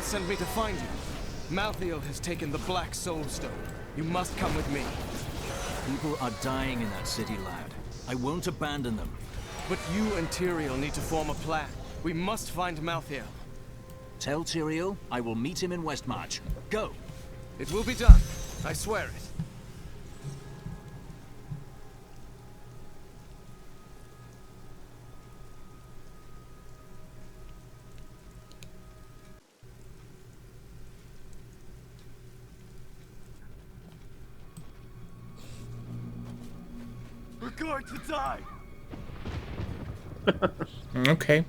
Malthael sent me to find you. Malthael has taken the Black Soul Stone. You must come with me. People are dying in that city, lad. I won't abandon them. But you and Tyrael need to form a plan. We must find Malthael. Tell Tyrael I will meet him in Westmarch. Go! It will be done. I swear it. We're going to die! Okay.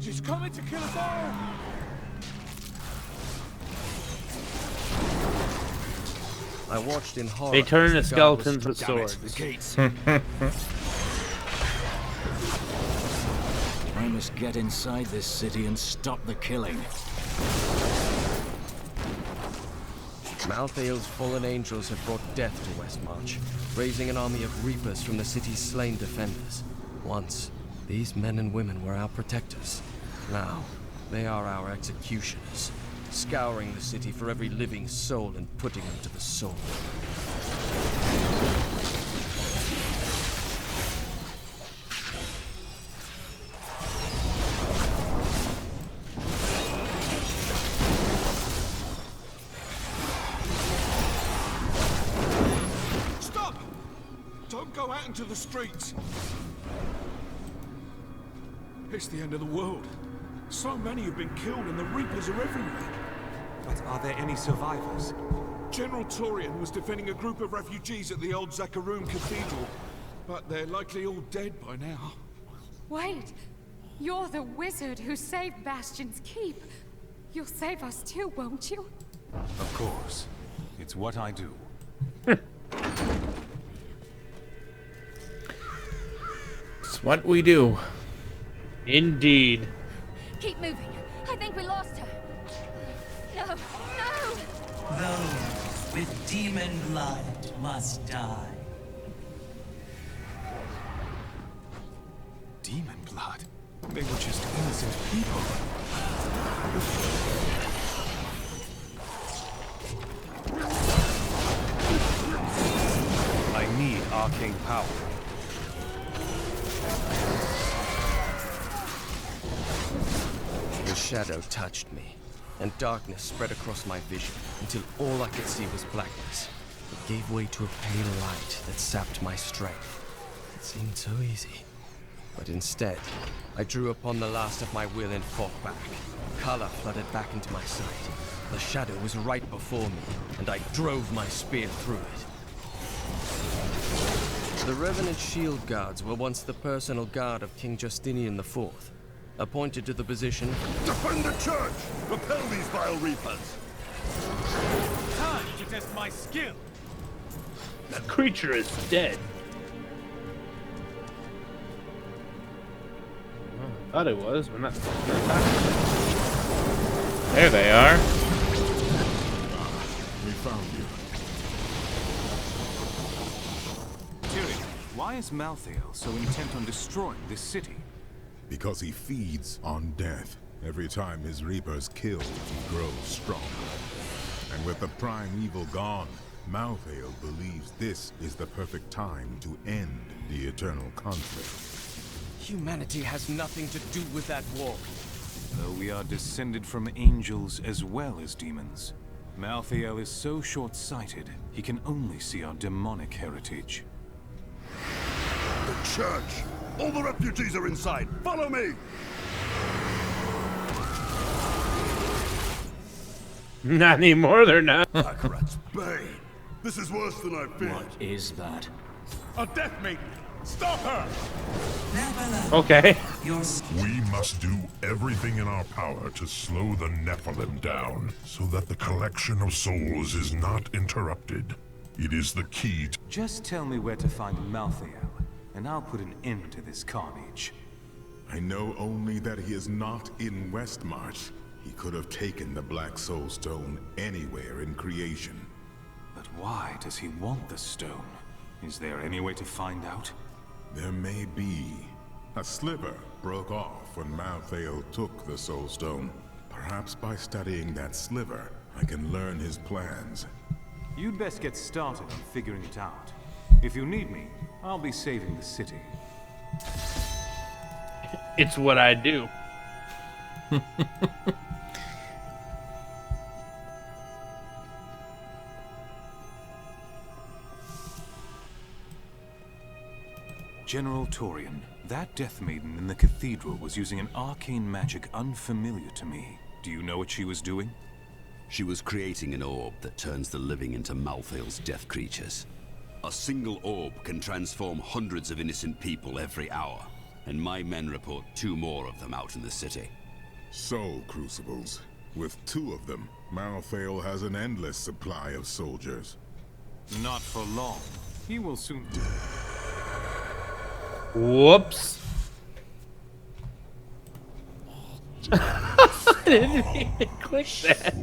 She's coming to kill us all! I watched in horror. They turn the as the guard was skeletons with struck down swords. into the gates. I must get inside this city and stop the killing. Malthael's fallen angels have brought death to Westmarch, raising an army of reapers from the city's slain defenders. Once, these men and women were our protectors. Now, they are our executioners, scouring the city for every living soul and putting them to the sword. Stop! Don't go out into the streets! It's the end of the world. So many have been killed and the Reapers are everywhere. But are there any survivors? General Torian was defending a group of refugees at the old Zakharoon Cathedral, but they're likely all dead by now. Wait! You're the wizard who saved Bastion's Keep. You'll save us too, won't you? Of course. It's what I do. It's what we do. Indeed. Keep moving. I think we lost her. No, no! Those with demon blood must die. Demon blood? They were just innocent people. I need arcane power. The shadow touched me, and darkness spread across my vision until all I could see was blackness. It gave way to a pale light that sapped my strength. It seemed so easy. But instead, I drew upon the last of my will and fought back. Color flooded back into my sight. The shadow was right before me, and I drove my spear through it. The Revenant Shield Guards were once the personal guard of King Justinian IV. Appointed to the position. Defend the church! Repel these vile Reapers! Time to test my skill! That creature is dead. Well, I thought it was, but not. There they are. We found you. Tyrion, why is Malthael so intent on destroying this city? Because he feeds on death. Every time his Reapers kill, he grows stronger. And with the prime evil gone, Malthael believes this is the perfect time to end the eternal conflict. Humanity has nothing to do with that war. Though we are descended from angels as well as demons, Malthael is so short-sighted, he can only see our demonic heritage. The church! All the refugees are inside! Follow me! Not anymore, they're not. Akarat's bane! This is worse than I feared. What is that? A death maiden! Stop her! Okay. We must do everything in our power to slow the Nephilim down, so that the collection of souls is not interrupted. It is the key to... Just tell me where to find Malthael, and I'll put an end to this carnage. I know only that he is not in Westmarch. He could have taken the Black Soul Stone anywhere in creation. But why does he want the stone? Is there any way to find out? There may be. A sliver broke off when Malthael took the Soul Stone. Perhaps by studying that sliver, I can learn his plans. You'd best get started on figuring it out. If you need me, I'll be saving the city. It's what I do. General Torian, that Death Maiden in the cathedral was using an arcane magic unfamiliar to me. Do you know what she was doing? She was creating an orb that turns the living into Malthael's death creatures. A single orb can transform hundreds of innocent people every hour, and my men report 2 more of them out in the city. So, Crucibles, with 2 of them, Malthael has an endless supply of soldiers. Not for long. He will soon... Whoops. I didn't even click that.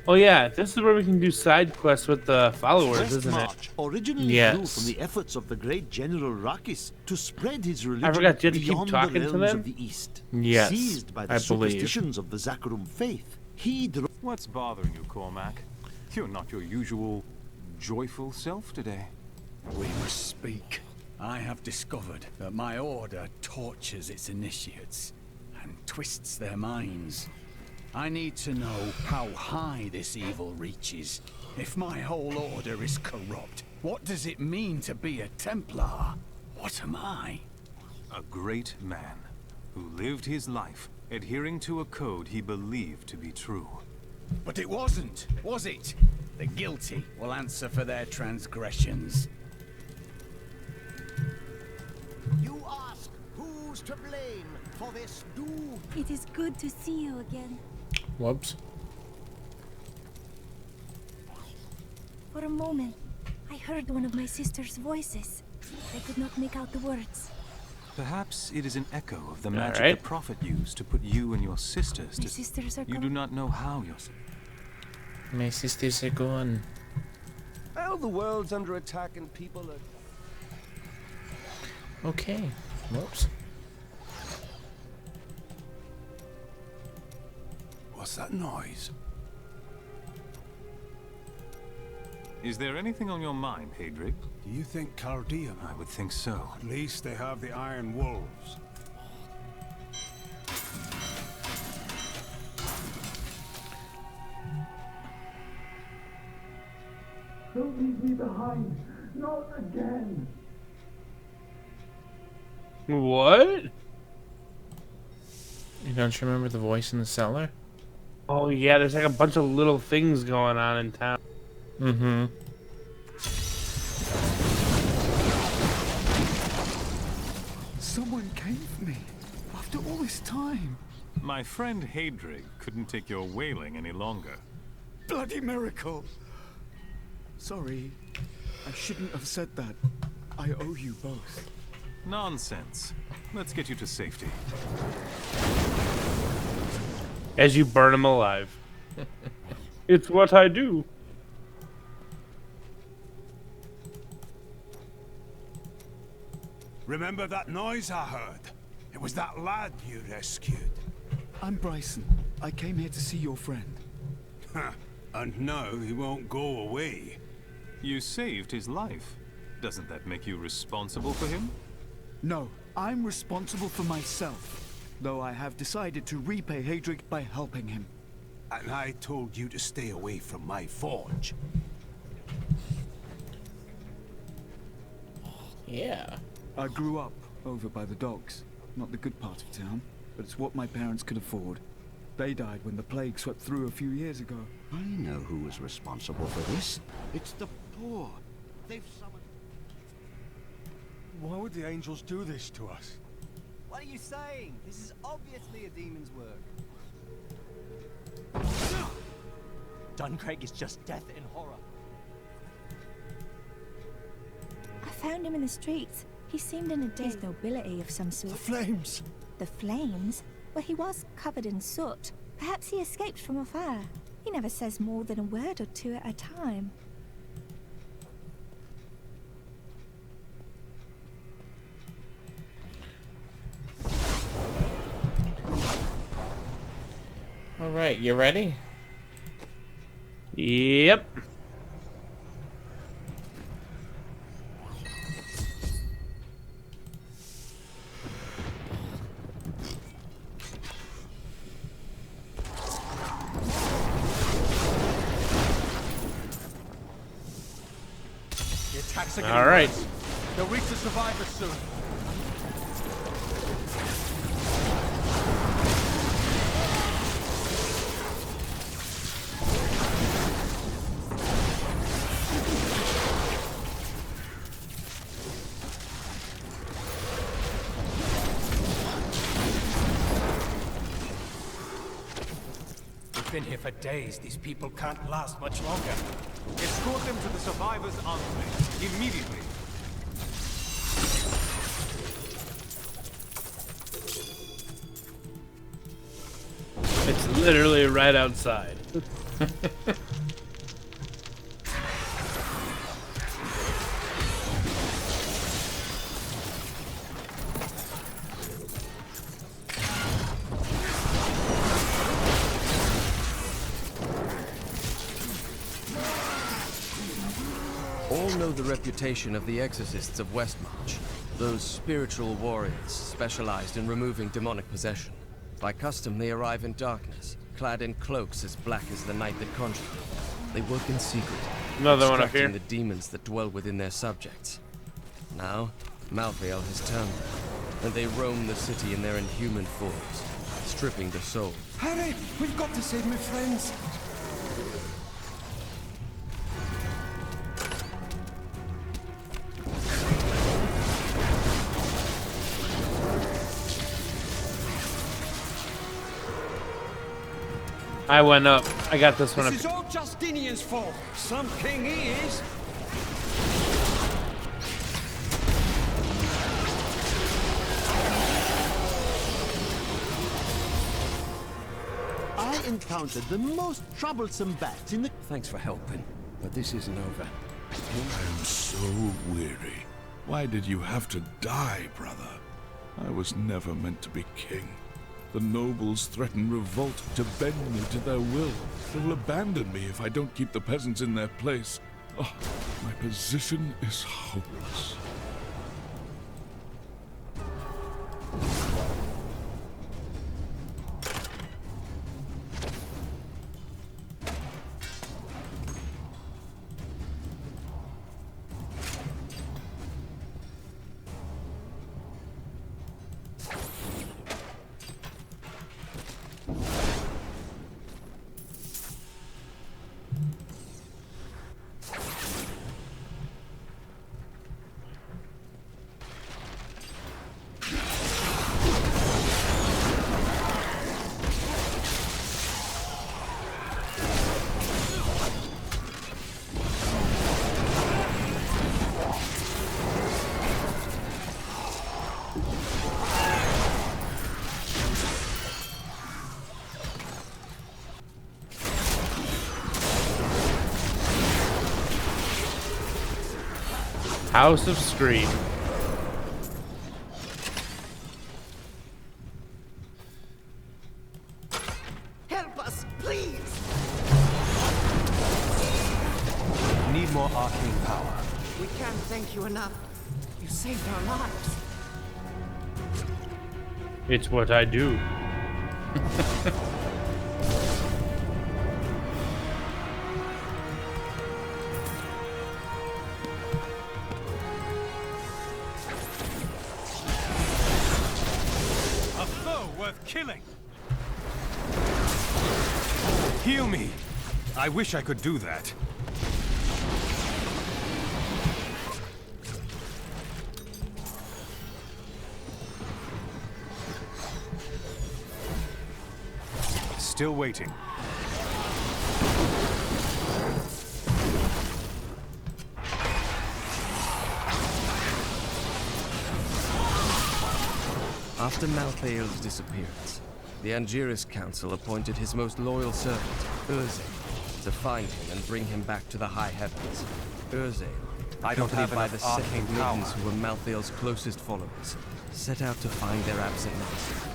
Oh yeah, this is where we can do side quests with the followers, isn't it? Originally Yes. grew from the efforts of the great General Rakis to spread his religion forgot you had to keep beyond talking the to realms them? of the East. Yes, Seized by the I believe. superstitions of the Zakarum faith, he drove... What's bothering you, Cormac? You're not your usual joyful self today. We must speak. I have discovered that my order tortures its initiates and twists their minds. I need to know how high this evil reaches. If my whole order is corrupt, what does it mean to be a Templar? What am I? A great man who lived his life adhering to a code he believed to be true. But it wasn't, was it? The guilty will answer for their transgressions. You ask who's to blame for this doom? It is good to see you again. Whoops. For a moment, I heard one of my sister's voices. I could not make out the words. Perhaps it is an echo of the magic the Prophet used to put you and your sisters My to... sisters are You gone. do not know how your... My sisters are gone. Well, the world's under attack and people are... Okay. Whoops. What's that noise? Is there anything on your mind, Hadrig? Do you think Cardium? I would think so. At least they have the Iron Wolves. Don't leave me behind. Not again. What? You don't remember the voice in the cellar? Oh yeah, there's like a bunch of little things going on in town. Mm-hmm. Someone came for me after all this time. My friend Hadrig couldn't take your wailing any longer. Bloody miracle. Sorry, I shouldn't have said that. I owe you both. Nonsense. Let's get you to safety. As you burn him alive. It's what I do. Remember that noise I heard? It was that lad you rescued. I'm Bryson. I came here to see your friend. And now he won't go away. You saved his life. Doesn't that make you responsible for him? No, I'm responsible for myself. Though I have decided to repay Hadrig by helping him. And I told you to stay away from my forge. Yeah. I grew up over by the docks. Not the good part of town, but it's what my parents could afford. They died when the plague swept through a few years ago. I know who was responsible for this. It's the poor. They've summoned... Why would the angels do this to us? What are you saying? This is obviously a demon's work. Duncraig is just death and horror. I found him in the streets. He seemed in a dazed nobility of some sort. The flames! The flames? Well, he was covered in soot. Perhaps he escaped from a fire. He never says more than a word or two at a time. Alright, you ready? Yep. The attacks are getting All right. worse. They'll reach the survivors soon. We've been here for days. These people can't last much longer. Escort them to the survivors' enclave immediately. It's literally right outside. All know the reputation of the exorcists of Westmarch. Those spiritual warriors specialized in removing demonic possession. By custom, they arrive in darkness, clad in cloaks as black as the night that conjured them. They work in secret, Another one up here. extracting the demons that dwell within their subjects. Now, Malthael has turned them, and they roam the city in their inhuman forms, stripping the soul. Hurry! We've got to save my friends! I went up. I got this one up. This is all Justinian's fault. Some king he is. I encountered the most troublesome bats in the... Thanks for helping, but this isn't over. I am so weary. Why did you have to die, brother? I was never meant to be king. The nobles threaten revolt to bend me to their will. They will abandon me if I don't keep the peasants in their place. Oh, my position is hopeless. House of Scream. Help us, please! Need more arcane power. We can't thank you enough. You saved our lives. It's what I do. A foe worth killing. Heal me! I wish I could do that. Still waiting. After Malthael's disappearance, the Angiris Council appointed his most loyal servant, Urzael, to find him and bring him back to the high heavens. Urzael, I don't have accompanied by enough the sect arcane of maidens who were Malthael's closest followers, set out to find their absent master.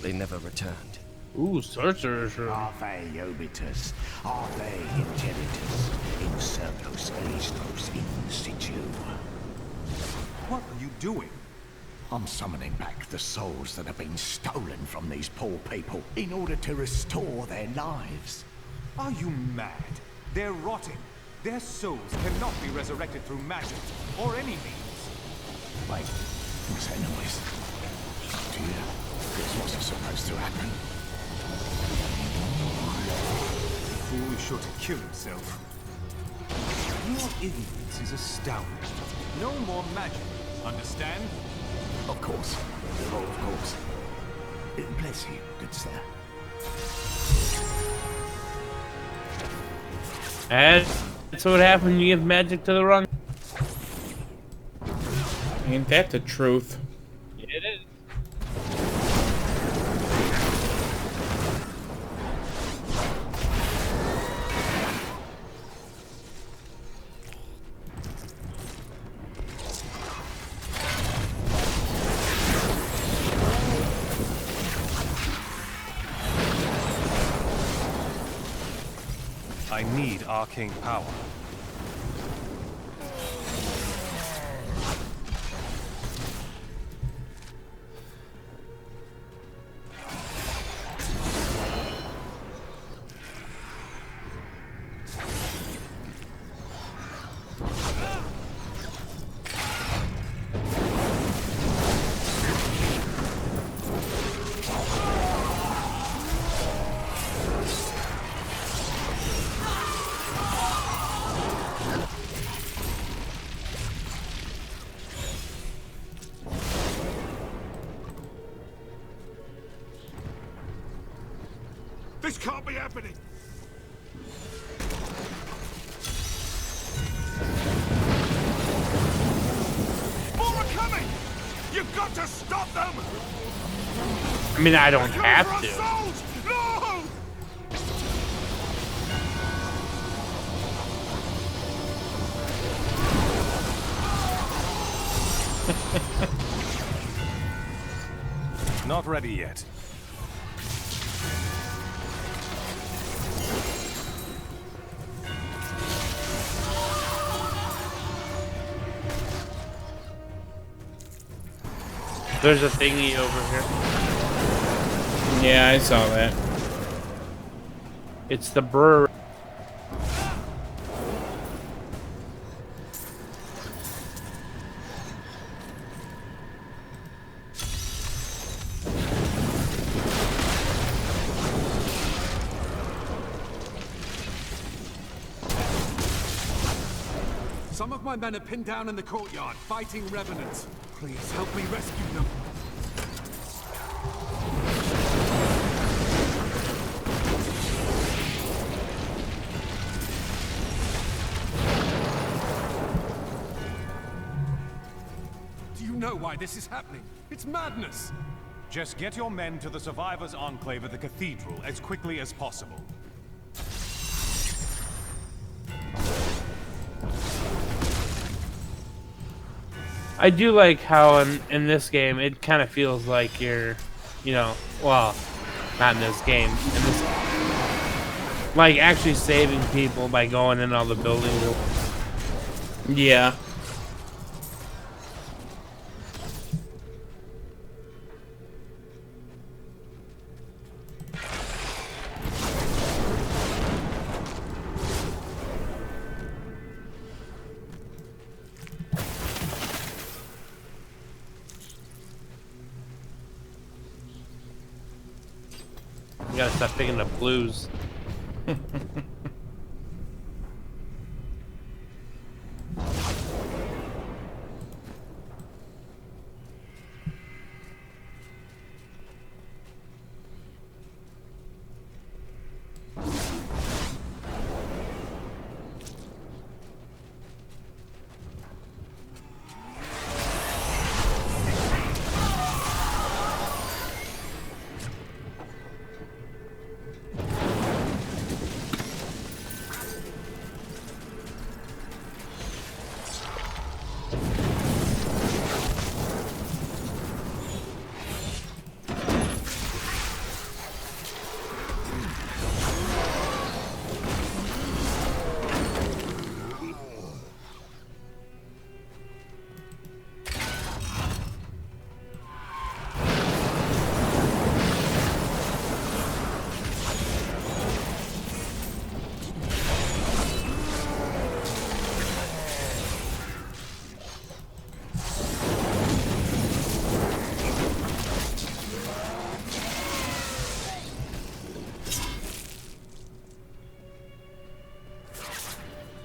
They never returned. Ooh, sorcerer's room. Ave Obitus, Ave Interitus, Insertus Elistos in situ. What are you doing? I'm summoning back the souls that have been stolen from these poor people in order to restore their lives. Are you mad? They're rotting. Their souls cannot be resurrected through magic or any means. Wait, what's that noise? Oh dear, this wasn't supposed to happen. The fool is sure to kill himself. Your ignorance is astounding. No more magic, understand? Of course. Oh, of course. Bless you, good sir. And that's what happens when you give magic to the wrong. Ain't that the truth? It is. I need arcane power. This can't be happening! More are coming! You've got to stop them! I mean, I don't They're have coming for to. our souls! No! Not ready yet. There's a thingy over here. Yeah, I saw that. It's the brewery. Some of my men are pinned down in the courtyard, fighting revenants. Please help me rescue them. Do you know why this is happening? It's madness! Just get your men to the Survivors' Enclave at the Cathedral as quickly as possible. I do like how in this game it kind of feels like you're, you know, well, not in this game, in this, like actually saving people by going in all the buildings. Yeah. You gotta stop picking up blues.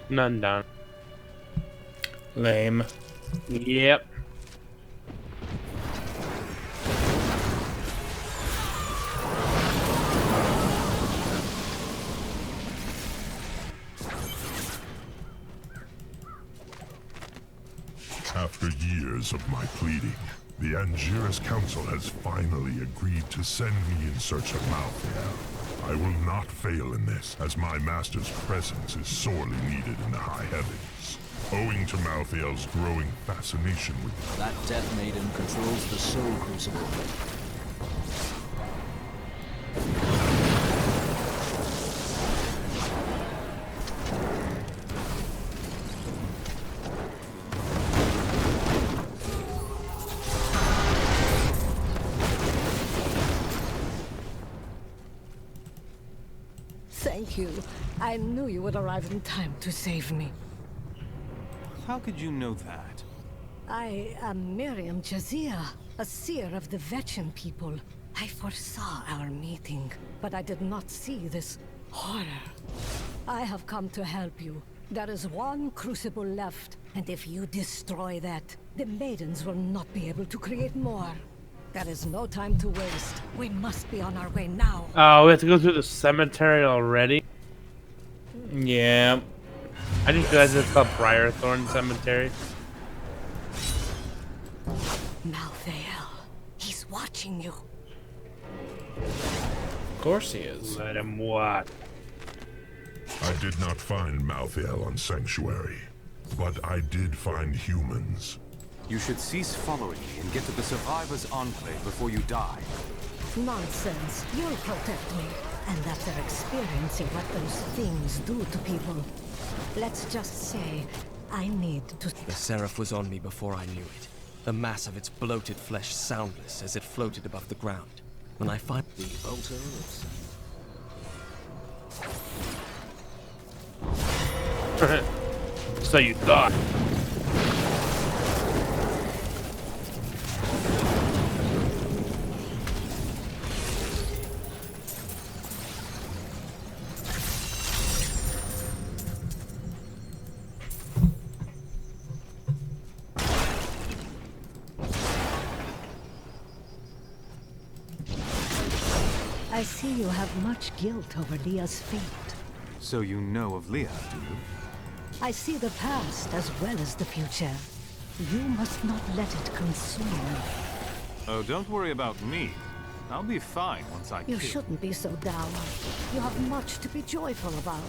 None done. Lame. Yep. After years of my pleading, the Angiras Council has finally agreed to send me in search of Malthael. I will not fail in this, as my master's presence is sorely needed in the high heavens. Owing to Malthael's growing fascination with That Death Maiden controls the Soul Crucible. Thank you. I knew you would arrive in time to save me. How could you know that? I am Miriam Jazia, a seer of the Vetchin people. I foresaw our meeting, but I did not see this horror. I have come to help you. There is one crucible left, and if you destroy that, the maidens will not be able to create more. There is no time to waste. We must be on our way now. Oh, we have to go through the cemetery already? Yeah. I just realized it's called Briarthorn Cemetery. Malthael, he's watching you. Of course he is. Let him watch. I did not find Malthael on Sanctuary, but I did find humans. You should cease following me and get to the Survivors' Enclave before you die. Nonsense. You'll protect me. And after experiencing what those things do to people, let's just say I need to... The Seraph was on me before I knew it. The mass of its bloated flesh soundless as it floated above the ground. When I find... The altar of... So you thought. I see you have much guilt over Leah's fate. So you know of Leah, do you? I see the past as well as the future. You must not let it consume you. Oh, don't worry about me. I'll be fine once I You kill. shouldn't be so down. You have much to be joyful about.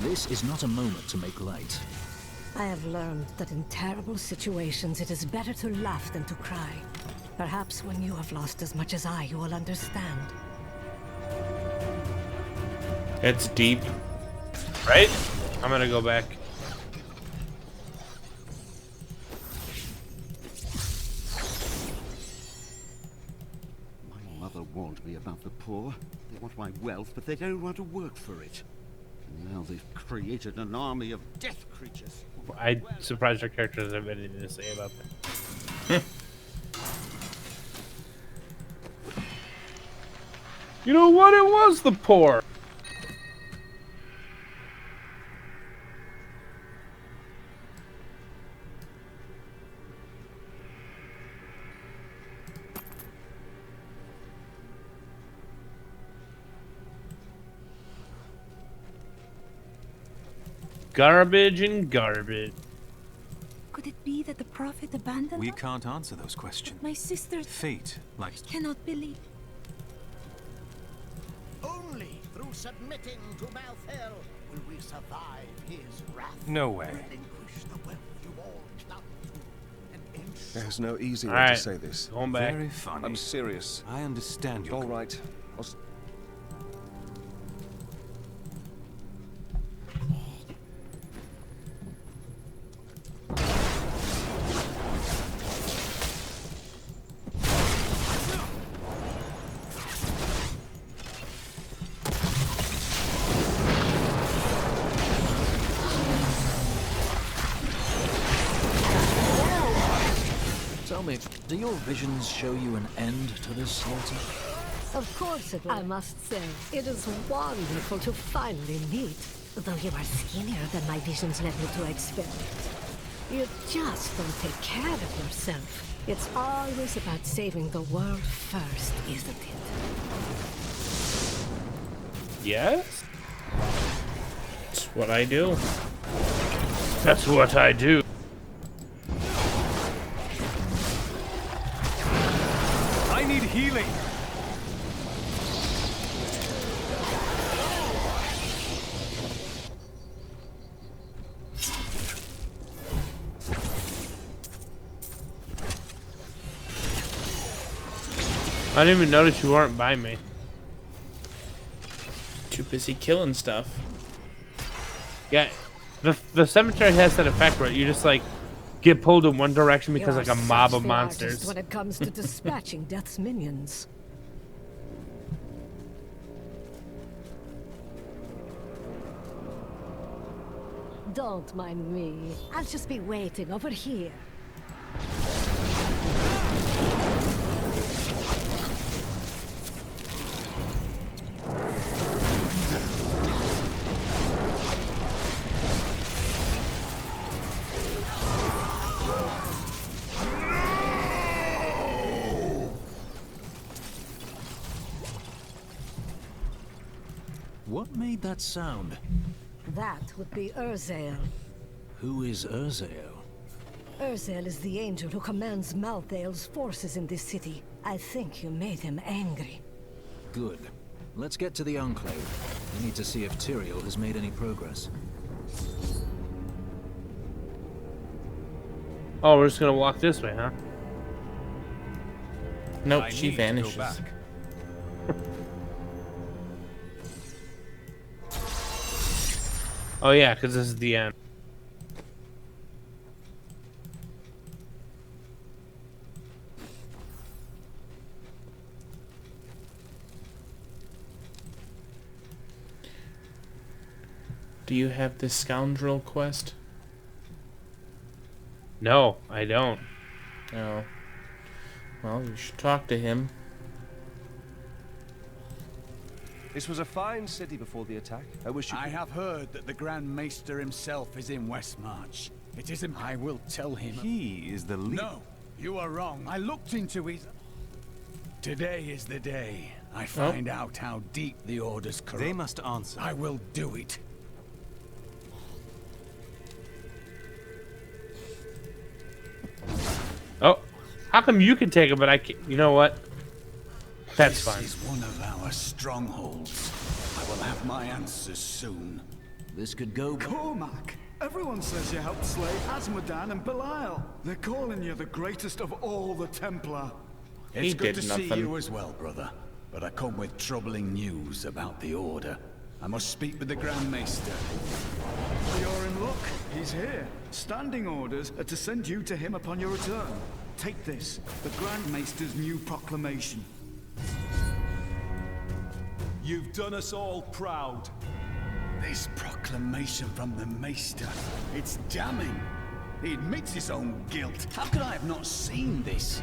This is not a moment to make light. I have learned that in terrible situations it is better to laugh than to cry. Perhaps when you have lost as much as I, you will understand. It's deep. Right? I'm gonna go back. My mother warned me about the poor. They want my wealth, but they don't want to work for it. And now they've created an army of death creatures. I'm surprised our character doesn't have anything to say about that. You know what? It was the poor. Garbage and garbage. Could it be that the Prophet abandoned We us? can't answer those questions. My sister Fate, like... cannot believe. Only through submitting to Malthael will we survive his wrath. No way. Relinquish the wealth you all clung to and ensure... There's no easy way All right, to say this. going back. Very funny. I'm serious. I understand you. All right. Tell me, do your visions show you an end to this slaughter? Of course it will. I must say, it is wonderful to finally meet. Though you are skinnier than my visions led me to expect. You just don't take care of yourself. It's always about saving the world first, isn't it? Yes? That's what I do. That's what I do. I need healing. I didn't even notice you weren't by me. Too busy killing stuff. Yeah, the cemetery has that effect where you just like get pulled in one direction because You're like a mob such of the monsters. artist when it comes to dispatching Death's minions. Don't mind me. I'll just be waiting over here. What made that sound? That would be Urzael. Who is Urzael? Urzael is the angel who commands Malthael's forces in this city. I think you made him angry. Good. Let's get to the Enclave. I need to see if Tyrael has made any progress. Oh, we're just gonna walk this way, huh? Nope, I she need to go vanishes. back. Oh yeah, because this is the end. Do you have this scoundrel quest? No, I don't. Oh. Well, you should talk to him. This was a fine city before the attack. I wish you I have heard that the Grand Maester himself is in Westmarch. It isn't. I will tell him. He is the leader. No, you are wrong. I looked into his. Today is the day I find out how deep the Order's corrupt. They must answer. I will do it. Oh, how come you can take it, but I can't? You know what? That's fine. This is one of our strongholds. I will have my answers soon. This could go. Cormac! Everyone says you helped slay Asmodan and Belial. They're calling you the greatest of all the Templar. It's good to see you as well, brother. But I come with troubling news about the Order. I must speak with the Grand Maester. You're in luck. He's here. Standing orders are to send you to him upon your return. Take this, the Grand Maester's new proclamation. You've done us all proud. This proclamation from the Maester, it's damning. He admits his own guilt. How could I have not seen this?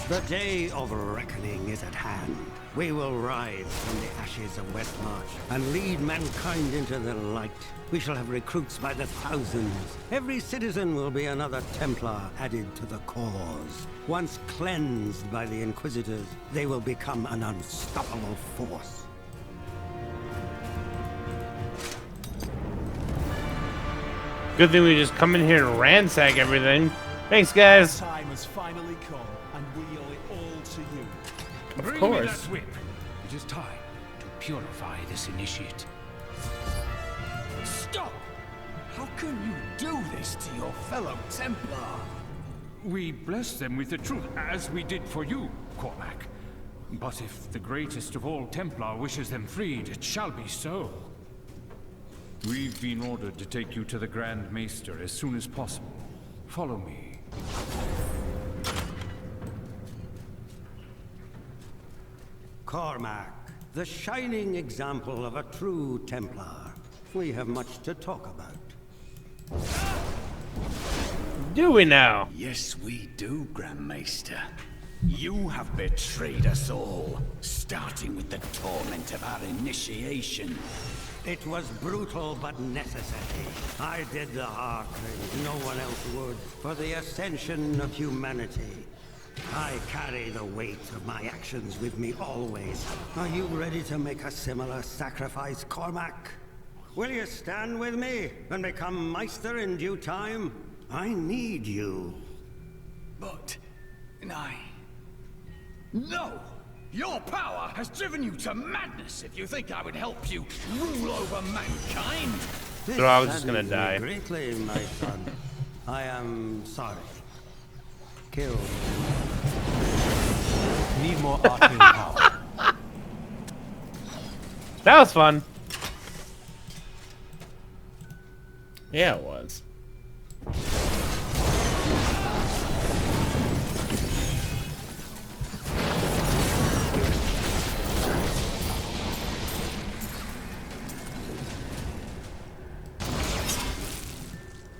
The day of reckoning is at hand. We will rise from the ashes of Westmarch and lead mankind into the light. We shall have recruits by the thousands. Every citizen will be another Templar added to the cause. Once cleansed by the Inquisitors, they will become an unstoppable force. Good thing we just come in here and ransack everything. Thanks, guys. The time has finally come, and we owe it all to you. Of Bring course. me that whip. It is time to purify this initiate. Stop! How can you do this to your fellow Templar? We bless them with the truth, as we did for you, Cormac. But if the greatest of all Templar wishes them freed, it shall be so. We've been ordered to take you to the Grand Maester as soon as possible. Follow me. Cormac, the shining example of a true Templar. We have much to talk about. Do we now? Yes, we do, Grand Maester. You have betrayed us all, starting with the torment of our initiation. It was brutal but necessary. I did the hard thing no one else would, for the ascension of humanity. I carry the weight of my actions with me always. Are you ready to make a similar sacrifice, Cormac? Will you stand with me and become Meister in due time? I need you. But... No! Your power has driven you to madness if you think I would help you rule over mankind! So I was just gonna die. Greatly, my son. I am sorry. Kill. Need more arcane power. That was fun. Yeah, it was.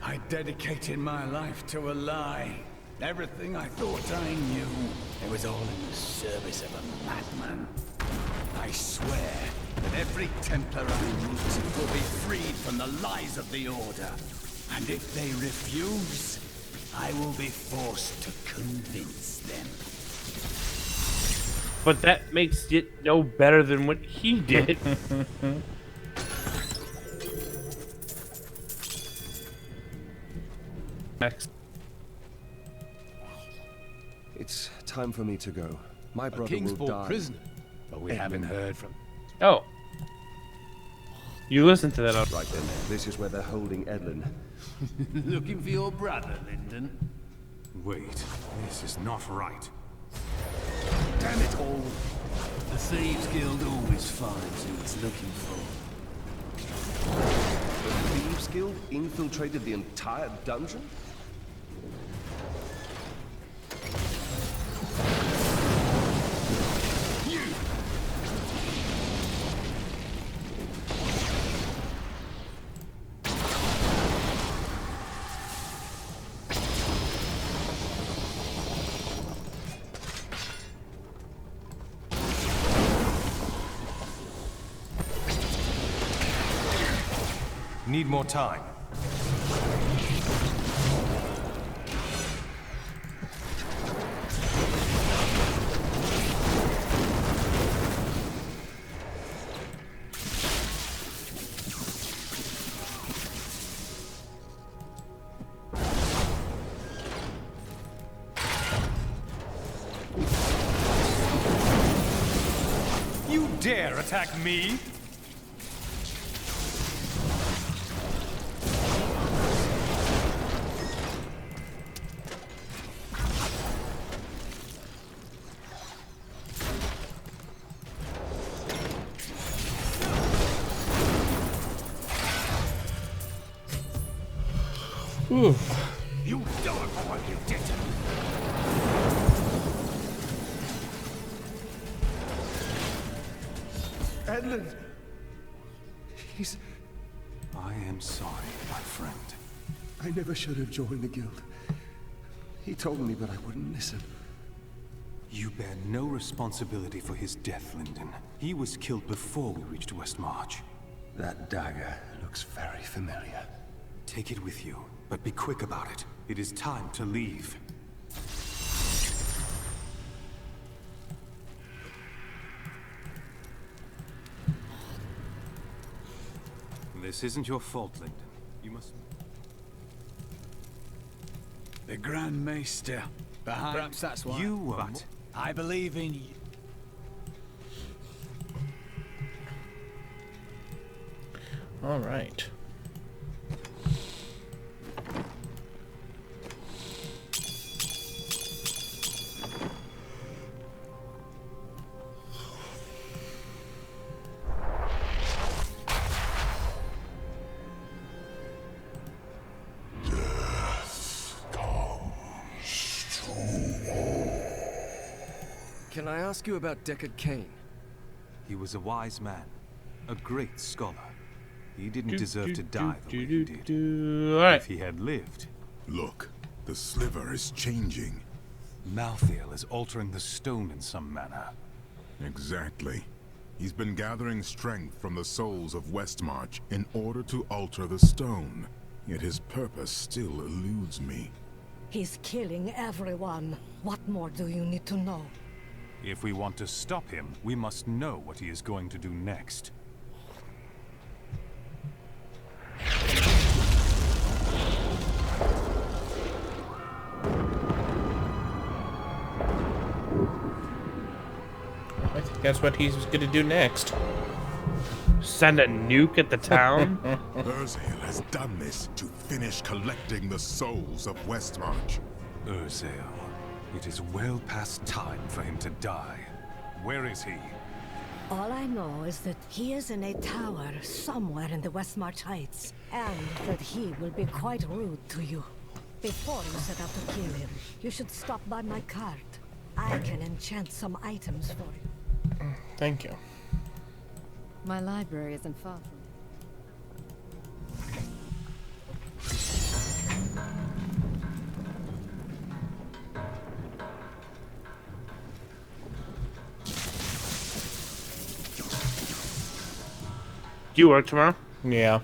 I dedicated my life to a lie. Everything I thought I knew, it was all in the service of a madman. I swear that every Templar I meet will be freed from the lies of the Order. And if they refuse, I will be forced to convince them. But that makes it no better than what he did. Next. It's time for me to go. My brother King's will brought die. prisoner, but we haven't heard from. Oh. You listened to that. Right then, this is where they're holding Edlin. Looking for your brother, Lyndon? Wait, this is not right. Damn it all! The Thieves Guild always finds who it's looking for. The Thieves Guild infiltrated the entire dungeon? Need more time. You dare attack me? You dog for what you did to me. Edlin! He's... I am sorry, my friend. I never should have joined the guild. He told me, but I wouldn't listen. You bear no responsibility for his death, Lyndon. He was killed before we reached Westmarch. That dagger looks very familiar. Take it with you, but be quick about it. It is time to leave. This isn't your fault, Lyndon. You must... The Grand Maester. Behind... Perhaps that's why. You were... But I believe in you. All right. Can I ask you about Deckard Cain? He was a wise man, a great scholar. He didn't deserve to die the way he did. All right. If he had lived... Look, the sliver is changing. Malthael is altering the stone in some manner. Exactly. He's been gathering strength from the souls of Westmarch in order to alter the stone. Yet his purpose still eludes me. He's killing everyone. What more do you need to know? If we want to stop him, we must know what he is going to do next. I think that's what he's gonna do next. Send a nuke at the town? Urzael has done this to finish collecting the souls of Westmarch. Urzael. It is well past time for him to die. Where is he? All I know is that he is in a tower somewhere in the Westmarch Heights, and that he will be quite rude to you. Before you set out to kill him, you should stop by my cart. I can enchant some items for you. Thank you. My library isn't far from Do you work tomorrow? Yeah.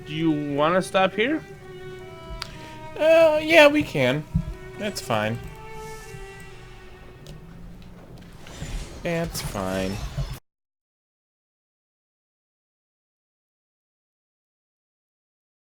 Do you want to stop here? Yeah, we can. That's fine. That's fine.